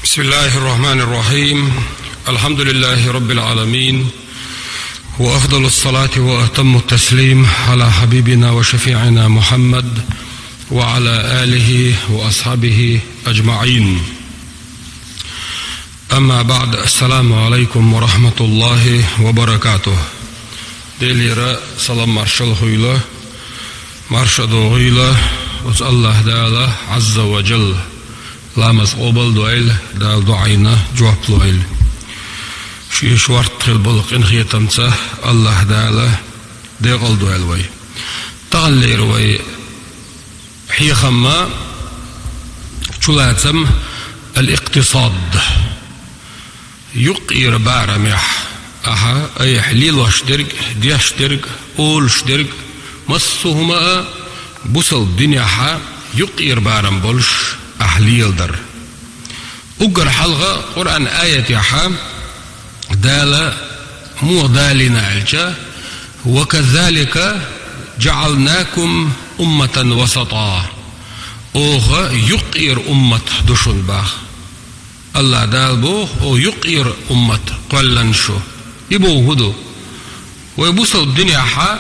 بسم الله الرحمن الرحيم. الحمد لله رب العالمين، وأفضل الصلاة وأتم التسليم على حبيبنا وشفيعنا محمد وعلى آله وأصحابه أجمعين. أما بعد، السلام عليكم ورحمة الله وبركاته. دليرا سلام مارشال خويلة مارشادو غيلة وز الله دالا عز وجل لامز قبل دويل دال دعينا جواب دويل شي شوارت خيل بلق إن تمسه الله دالا ديغل دويل وي تغلير وي حي خما شلاتم الاقتصاد يقير بارمح أها أي حليل واشترك دياشترك أول شترك مصهما بوصل الدنيا حا يقير بارم بولش أحليل در أقر حلقة قرآن آية حا دالا مو دالنا الجا وكذلك جعلناكم أمة وسطا أوغا يقير أمة دشن باخ الله دال بوغ أو يقير أمة قلن شو يبو هدو ويبوصل الدنيا حا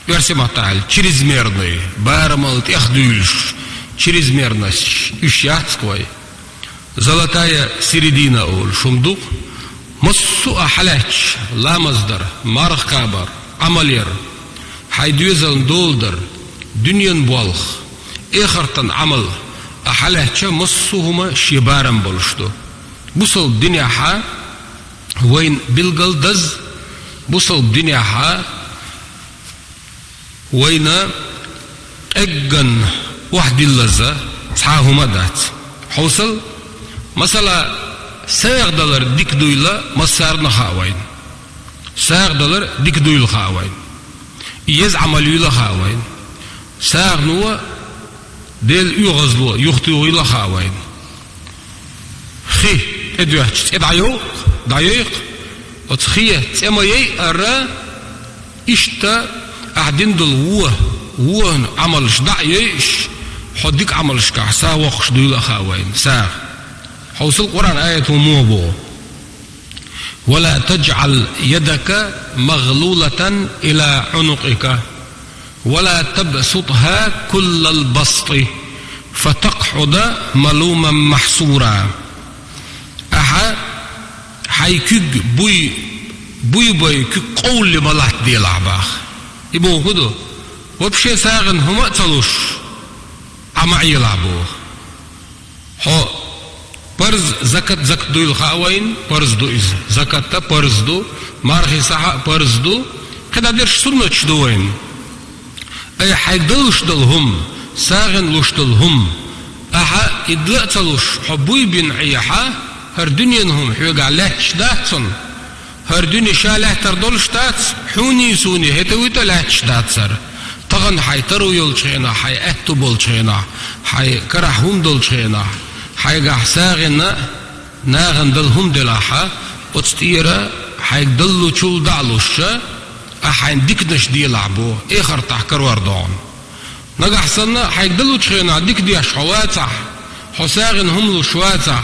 يرسم تعال чрезмерный бармал тяхдуйлш чрезмерность ищатсквой золотая середина ул шумдук массу ахлач ламаздар мархкабар амалер хайдюзал долдар дуньян болх эхартан амал ахлача массуhuma шибарам болшту бусал дунья ха وين بالقلدز بوصل الدنيا ها وين اجن واحد اللذة صحاهما دات حوصل مثلا $100 ديك دويلا مسارنا خاوين $100 ديك دويل خاوين يز عمليلا خاوين ساغ نوا ديل يغزلو يختويلا خاوين خي ادوحت ادعيوك دايق وتخيه تما يي ارا اشتا احدين دل هو عملش دايش حديك عملش كعسا وخش دولا خاوين ساغ حوصل القرآن آية موبو ولا تجعل يدك مغلولة إلى عنقك ولا تبسطها كل البسط فتقعد ملوما محصورا أها حيكيك بوي كي قول ملات دي لعباخ يبو هدو وبشي ساغن هما تلوش عما يلعبوه هو برز زكاة دو الخاوين برز دو إز زكاة برز دو مارخي صحا برز دو كدا ديرش سنة شدوين أي حيدلش دلهم ساغن لش دلهم أها إدلاء تلوش حبوي بين عيحا هر دنيانهم حيوغا لاتش داتسن هر دنيا شاله تردولش داتس حوني سوني هتويتا لاتش داتسر طغن حي ترو يلشينا حي اتو بولشينا حي كرحهم دولشينا حي قحساغنا ناغن دلهم دلاحا وتستيرا حي دلو تشول دعلوش حي ديكنش دي لعبو اخر تحكر وردون نقحسنا حي دلو تشينا ديك دي شواتح حساغن هم لو شواتح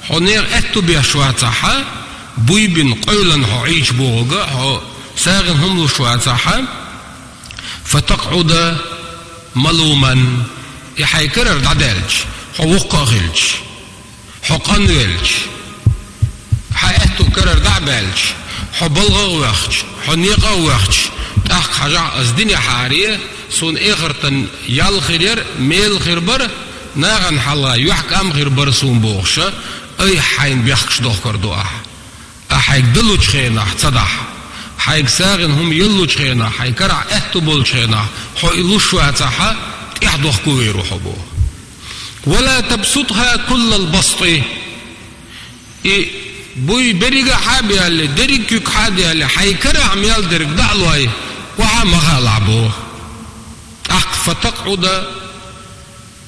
حنير اتو بيا شواتح بوي بن قيلا حعيش بوغا حو ساغن هم لو شواتح فتقعد ملوما يحيكرر دعدالج حوقا غلج حقان غلج حياتو كرر دعبالج حبلغا وخج حنيقا وخج تحق حاجة الدنيا حارية سون اخرتن يال خير ميل خير بر ناغن حلا يحكم غير بر سون بوغشا اي حين بيحكش دوخ كردوه احيك دلو چخينا تصدح حيك ساغن هم يلو چخينا حيكرع اتو بول چخينا حو إلو شواتحا احدوخ كويرو حبو ولا تبسطها كل البسط بوي بريقا حابي اللي دريق كيك حادي اللي حيكرع ميال دريق دعلوهي وحا مغالعبو فتقعد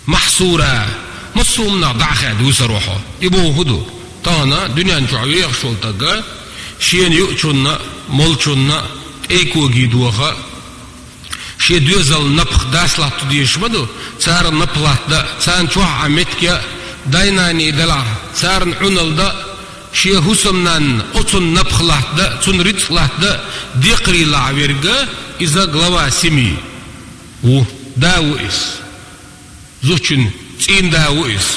محصورا مصومنا دعخاد وسروحو يبو هدو تانا دنيا نجعوية شولتاقا شين يؤچونا مولچونا ايكو جيدوخا شي دوزل نبخ داس لاتو ديش مدو تار نبلات دا تان چوح عمتك دايناني دلا سارن عنل دا شي هسمنان أتون نبخلات دا تون ريتخلات دا ديقري لعويرغا إذا غلوا سمي و داوئس زوجن تين داوئس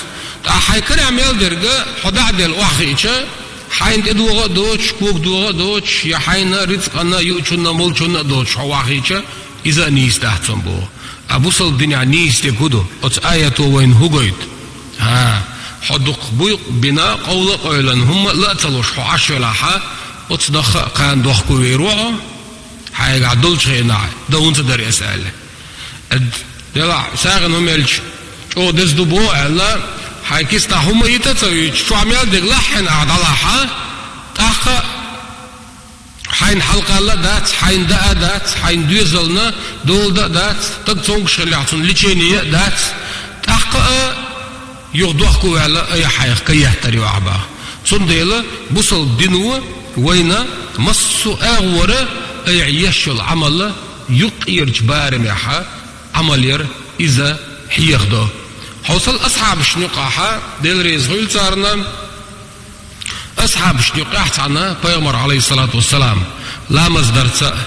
حيكر عمل درجة حدا عدل واحدة حين تدوغ دوش كوك دوغ دوش يا حين رزقنا يوشنا مولشنا دوش واحدة إذا نيس تحتم بو أبوصل الدنيا نيس تكودو أت آية وين هوجيت حدق بيق بنا قول قيلا هم لا تلوش حاش ولا حا أتصدق كان دوخ كويروع حي قعدول شيء ناع دون تدري أسأله دلا ساقن هم يلش أو دز دبو ألا حي كيستا هم يتسوي شو عمل دقلا حين عدلاها تاخ حين حلقة لا دات حين دات حين دوزلنا دول دات تقصون شلعتون ليشينية دات تاخ يغدوخكو على أي حي كيهتري وعبا صنديلا بوصل دينو وينا مصو أغورة أي عيش العمل يقير جبار معها عملير إذا حيغدو حوصل أصحاب الشنقاحة ديل ريز غيل صارنا أصحاب الشنقاحة تعنا بيغمر عليه الصلاة والسلام لامز درتا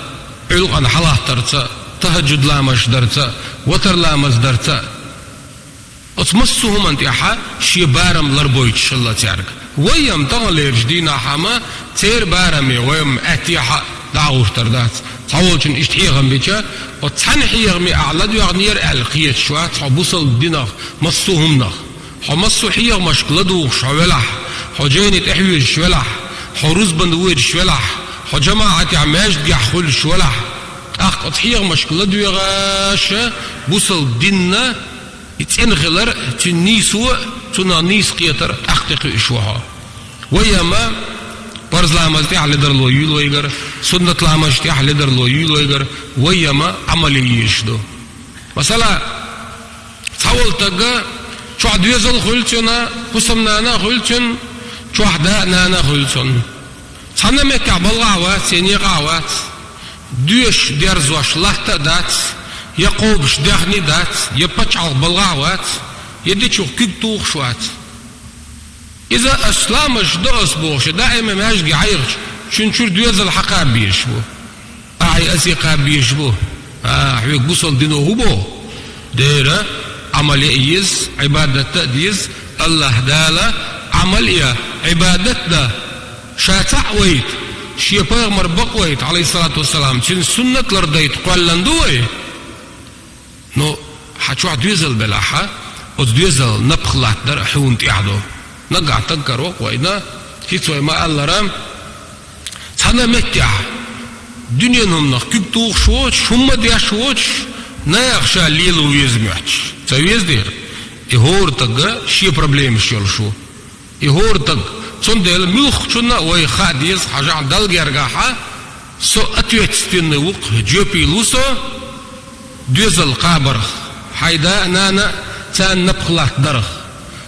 علقا حلاه درتا تهجد لامش درتا وتر لامز درتا أتمسهم أنتيحا شي بارم لربويتش الله تعرك ويم تغلير جدينا حما تير بارمي ويم أتيحا دعوه تردات تعولشن اشتحيغم بيتشا وتحنحيغمي أعلى ديغنير ألقيت شوات حبوصل ديناغ مصوهم نغ حمصو حيغ مشكلدو شوالح حجيني تحويج شوالح حروز بندوير شوالح حجماعة عماج ديحخل شوالح أخ تحيغ مشكلدو يغاشا بوصل ديننا يتنغلر تنيسو تنانيس قيتر أخطق إشوها ويما برز لامزتي على در لو يلو يجر سنة لامزتي على در لو يلو يجر ويما عملي يشدو مثلا تصول تجا شو عدويزل خلتنا قسمنا أنا خلتن شو حدا أنا خلتن صنع مكع بالغاوات سيني غاوات دوش ديرزوش لحتة دات يقوبش دهني دات يبتشعل بالغاوات يديشو كيكتوخ شوات إذا أسلامش دا أسبوش دائما ما يشجي عيرش شنشور دويز الحقاب بيشبو أعي أسيقاب بيشبو حويك بوصل دينو هبو ديرا عمليز عبادة ديز الله دالا عملية عبادة دا شاتع ويت شي بيغمر بقويت عليه الصلاة والسلام شن سنة لرديت قوالن دوي نو حتشوع دويزل بلاحة ودويزل نبخلات در حون تيعدو نقع تنكر وقوينا كيتوي ما الله رام تانا متع دنيا نمنا كيبتوخ شوش هم ديا شوش نايخشا ليلو يزمعش تاويز دير إهور تقا شي проблем شيل شو إهور تق صندل ملخ شنا وي خاديز حاجة دل جرجاحة سو أتويت ستين وق جوبي لوسو دوزل قابر حيدا نانا تان نبخلات درخ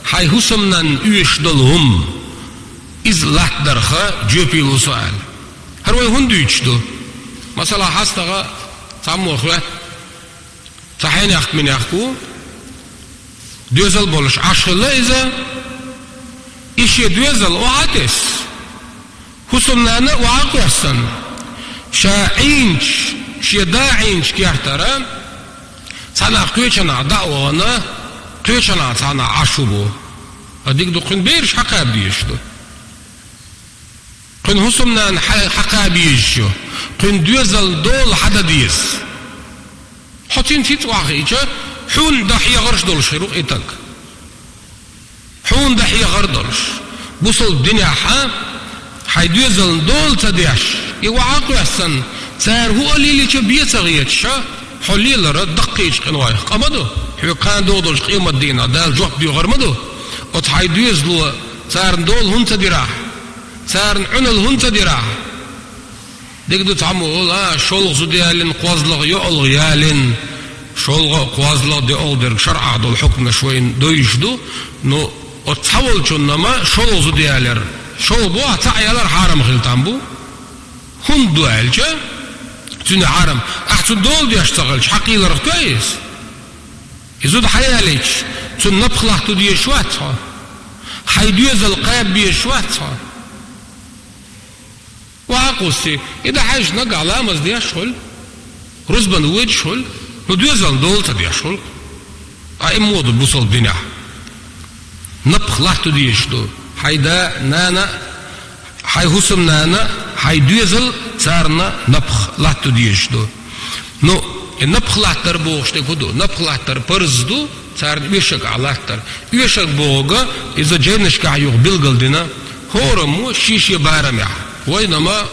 حي هسمنا يش دلهم إز لات درخا جوبي لوسوال هروي هندو يشدو مثلا حستغا تعمو أخوات صحين يحك من يحكو دوزل بولش عشرة إذا إشي دوزل وعاتس هسمنا أنا وعاقوسن شاعينش شداعينش كيحترم سانا قويشنا دعوانا قويشنا سانا عشبو هديك دو قن بيرش حقا بيشدو قن هسمنا حقا بيشو قن دوزل دول حدا ديس حطين تيت واخيجا حون دحية غرش دول شروق إتك حون دحية غردولش بوصل الدنيا حيدوزل دول تديش يوعاقو يحسن سار هو اللي تبيت غيتشا حلي لرد دقيش قنواي قمدو حيو كان دودوش قيمة دينا دال جوح بيو غرمدو وتحيدوزلو سار دول هنت دراح سار عنل هنت دراح ديك دو تعمو شولغ زديالين قوازلغ يؤلغ يالين شولغ قوازلغ دي أولدر شرع دول حكم شوين دو يشدو نو وتحول شنما شولغ زديالر شو بوا تعيالر حارم خلطان بو هندو عالجا توني حارم احسن دول دي اشتغلش حقيل ركويس يزود حياليش تون نبخلح تو دي شوات حيدوز القاب بيشواتها وعقوسي إذا حاج نقع لامز دي أشغل رزبا ويد شغل ندوز الدولة دي أشغل أمود بوصل بنا نبخ لحتو دي يشتو حيدا نانا حي حسم نانا حيدوزل صارنا نبخ لحتو دي يشتو نو النبخ لحتر بوغشتي كدو نبخ لحتر برزدو صار بيشك على لحتر بيشك بوغا إذا جينش كعيوغ بلغل دينا هورمو شيش يبارمع وينما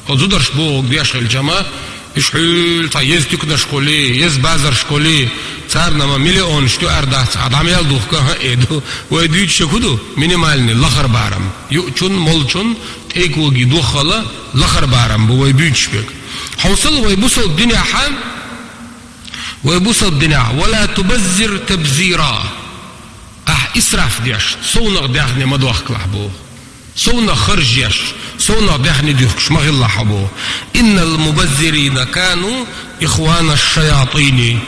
قدرش بوغ بيشغل جما يشحيل تا يزتكنا شكولي يز بازر شكولي صارنا ما مليون شتو أردات عدام يالدوخ كها إيدو ويدويت شكودو مينيمالني لخر بارم يؤچون مولچون تيكو جي دوخلا لخر بارم بو ويدويت شبك حوصل ويبوصل الدنيا حام ويبوصل الدنيا ولا تبذر تبذيرا إسراف دياش صونغ دياخني مدوخ كلحبو صونغ خرج دياش صونغ دياخني ديوخش مغلا حبو إن المبذرين كانوا إخوان الشياطين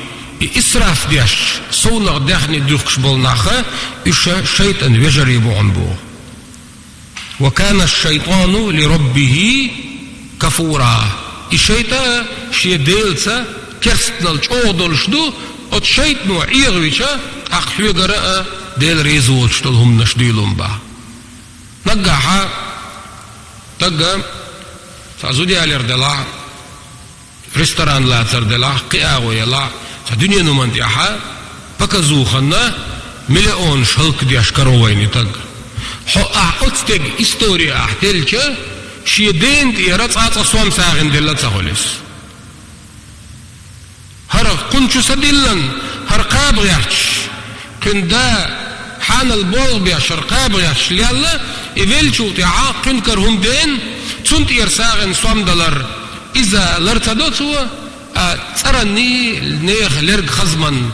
إسراف دياش صونغ دياخني ديوخش بالناخة الشيطان يجريبو عنبو وكان الشيطان لربه كفورا الشيطان شي ديلسا كرستنال چودل شدو ات شيطنو عيغويشا اقحيو غراء ديل ريزول شتلهم نشديلهم با نقاحا تقا فازودي علير دلا رستوران لا تر دلا قياغو يلا فدنيا نمانتيحا بكزوخنا مليون شلق دي اشكرويني تقا حو احقلتك استوريا احتلك شي دين تيرات اتصوام ساغن دلا تغوليس هر قنشو سدلن هر قاب يحش كندا حان البول بيش هر قاب يحش ليالا إذيلشو تعاق كنكرهم دين تنت إرساغن صوم دلر إذا لرتدوتوا ترني نيخ لرق خزمن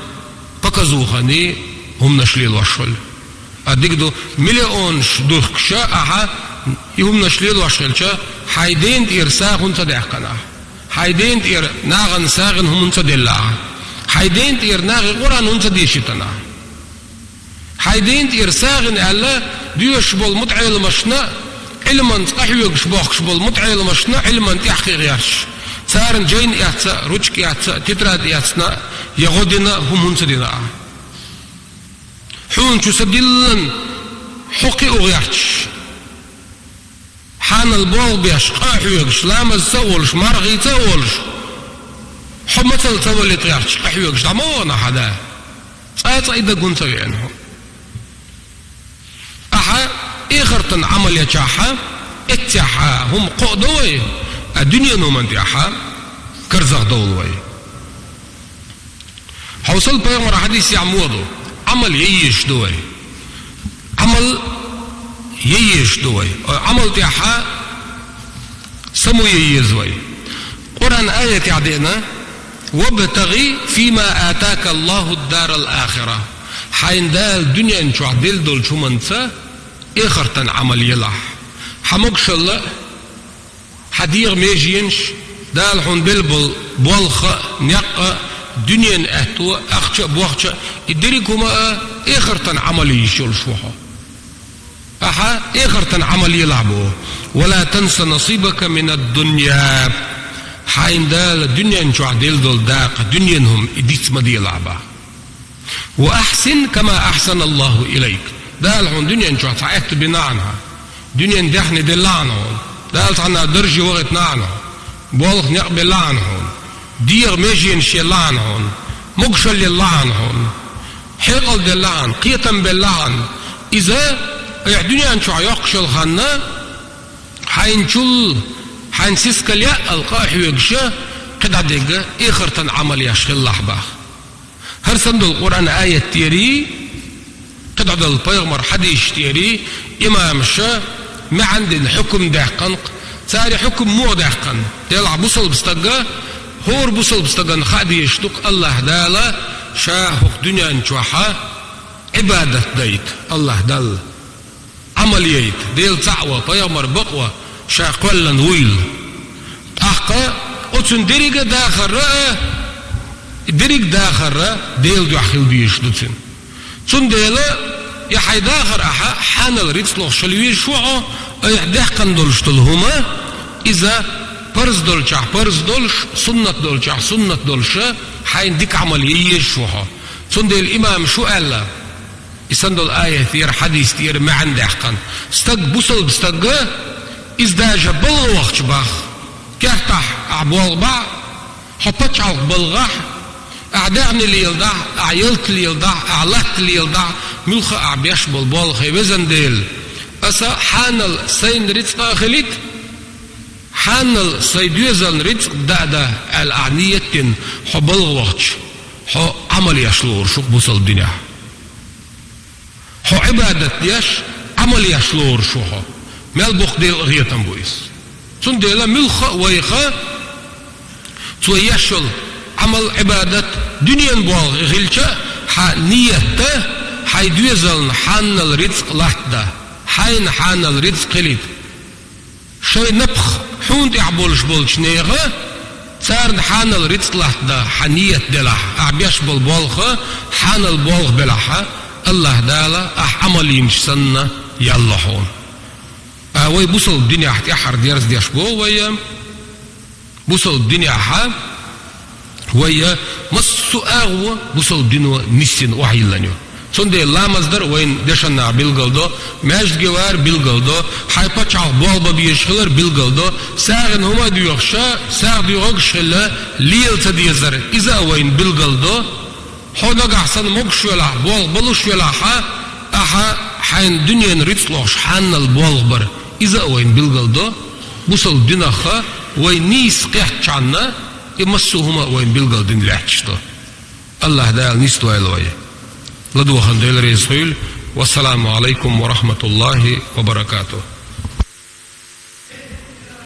بكزوخني هم نشليل وشل أدقدو مليون دوخشا أها يهم نشليل وشلشا حيدين إرساغن تدعقنا حيدين تير ناغن ساغن هم انتدلا حيدين تير ناغي قران انتديشتنا حيدين تير ساغن ألا ديوش بول متعي المشنا علما تقحيوش بوخش بول متعي المشنا علما تحقي غيرش سارن جين يحتسا روشك يحتسا تتراد يحتسنا يغودنا هم انتدنا حون شو سدلن حقي غيرش حان البول بيش قاحيوكش لامز تولش مرغي تولش حمتل تولي تغيرش قاحيوكش دمونا حدا سايطا إذا قنت بينهم أحا إخرتن عمل يتشاحا اتشاحا هم قودوي الدنيا نومن تيحا كرزق دولوي حوصل بيغمر حديث يعمودو عمل ييش دوي عمل ييش دوي عمل تيحا سمو ييزوي قرآن آية يعدينا وابتغي فيما آتاك الله الدار الآخرة حين دال الدنيا انشو عدل دول شو منسا إخرتن عمل يلح حمقش الله حديغ ميجينش دال حون بلبل بولخ نيقا دنيا أهتوا أخشى بوخشى إدريكما إخرتن عمل يشول شوحو أحا إخرتن عمل يلعبو ولا تنسى نصيبك من الدنيا حين دال الدنيا انشو عدل دول داق دنيا هم إديت مدي يلعبا وأحسن كما أحسن الله إليك دال هون دنيا انشو عطعت بنا عنها دنيا ندحن دلعنهم دالت عنا درجي وغت نعنهم بولخ نقبل لعنهم دير ميجين شي لعنهم مقشل اللعنهم حقل دلعن قيتم باللعن إذا الدنيا انشو عيقشل خنا حينشل حينسيسك الياء القاح ويقشا قد عدق إخرتن عمل يشغل لحبه هرسند القرآن آية تيري قد عدل البيغمر حديث تيري إمام شا ما عند الحكم دهقن ساري حكم مو دهقن يلع بصل بستقى هور بصل بستقى خادي يشتق الله دالا شاهق دنيا انشوحا عبادة ديت الله دال عمل ييت ديل تعوى بيغمر بقوى شاقولا ويل أحقا أتن دريق داخل رأى دريق داخل رأى ديل دو أخيل ديش دوتين تن ديلا يحيداخر أحا حان الريتس لغ شلوي شوعو أيحدح كان دولشتلهما إذا برز دولشع برز دولش سنة دولشع سنة دولش حين ديك عملية شوعو سند الإمام شو قال يسند الآية تير حديث تير ما عنده حقن استق بوصل بستق إذا جبل وقت باخ كهتح عبوال باع حبتش على بلغح أعدعني اللي يلدع أعيلت اللي يلدع أعلت اللي يلدع ملخ أعبيش بالبال خيبزن ديل أسا حانل سين رزق خليت حانل سيدوزن رزق دا الأعنية حبل وقت حو عمل يشلور شوك بوصل الدنيا حو عبادة يش عمل يشلور شوها مال بوخ ديل غيتن بويس سن ديلا ملخ ويخا تو يشل عمل عبادة دنيا بوال غيلشا حا نيته حي دوزن حان الرزق لحدا حين حان الرزق خليت شوي نبخ حون تعبولش بولش نيغا صار حان الرزق لحدا حنية دلح أعبيش بالبولخ حان البولخ بلحا الله دالا عمل يمش سنة يلا حون وي بوصل الدنيا حتى يحر ديرز ديش بو وي بوصل الدنيا حا وي مصو أغوى بوصل الدنيا نسين وحي لنيو سندي لا مصدر وين دشنا بالقلدو ماجد جوار بالقلدو حي بتشعل بولبا بيشخلر بالقلدو ساغن هما ديوخشا ساغ ديوخشلا ليل تديزر إذا وين بالقلدو حونا أحسن مقشولا بول بلوشولا أحا حين دنيا نريتلوش حان البولبر إذا وين بالقلدو بوصل الدنيا خا وين نيس قيحت شعنا يمسوهما وين بالقلدين لحتشتو الله دال نيستو إلوي لدوخن ديل ريزخيل والسلام عليكم ورحمة الله وبركاته.